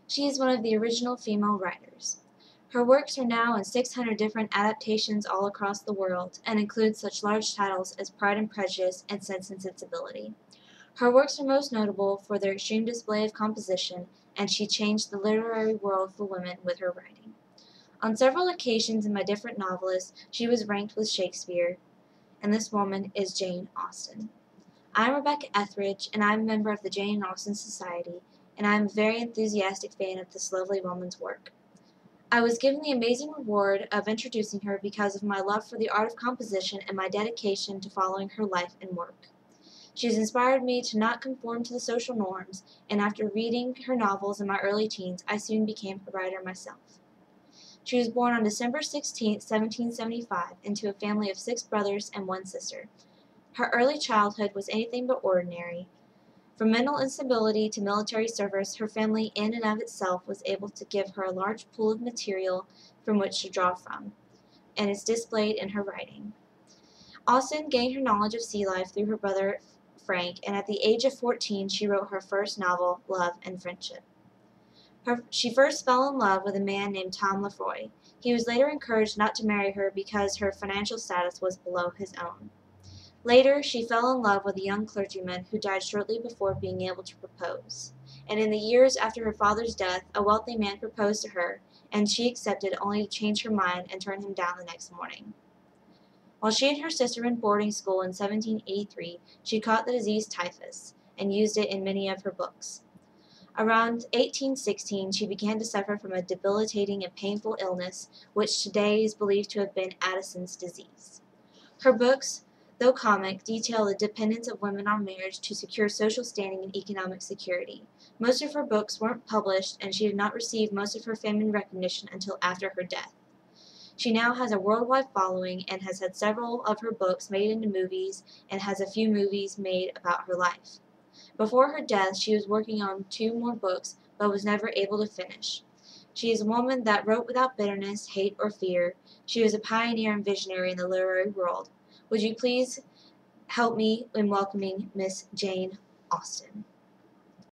She is one of the original female writers. Her works are now in 600 different adaptations all across the world and include such large titles as Pride and Prejudice and Sense and Sensibility. Her works are most notable for their extreme display of composition, and she changed the literary world for women with her writing. On several occasions in my different novelists, she was ranked with Shakespeare, and this woman is Jane Austen. I'm Rebecca Etheridge, and I'm a member of the Jane Austen Society, and I'm a very enthusiastic fan of this lovely woman's work. I was given the amazing reward of introducing her because of my love for the art of composition and my dedication to following her life and work. She has inspired me to not conform to the social norms, and after reading her novels in my early teens, I soon became a writer myself. She was born on December 16, 1775, into a family of 6 brothers and 1 sister. Her early childhood was anything but ordinary. From mental instability to military service, her family in and of itself was able to give her a large pool of material from which to draw from, and is displayed in her writing. Austen gained her knowledge of sea life through her brother Frank, and at the age of 14 she wrote her first novel, Love and Friendship. She first fell in love with a man named Tom Lefroy. He was later encouraged not to marry her because her financial status was below his own. Later, she fell in love with a young clergyman who died shortly before being able to propose. And in the years after her father's death, a wealthy man proposed to her, and she accepted only to change her mind and turn him down the next morning. While she and her sister were in boarding school in 1783, she caught the disease typhus and used it in many of her books. Around 1816, she began to suffer from a debilitating and painful illness, which today is believed to have been Addison's disease. Her books, though comic, detail the dependence of women on marriage to secure social standing and economic security. Most of her books weren't published, and she did not receive most of her fame and recognition until after her death. She now has a worldwide following and has had several of her books made into movies and has a few movies made about her life. Before her death, she was working on 2 more books, but was never able to finish. She is a woman that wrote without bitterness, hate, or fear. She was a pioneer and visionary in the literary world. Would you please help me in welcoming Miss Jane Austen?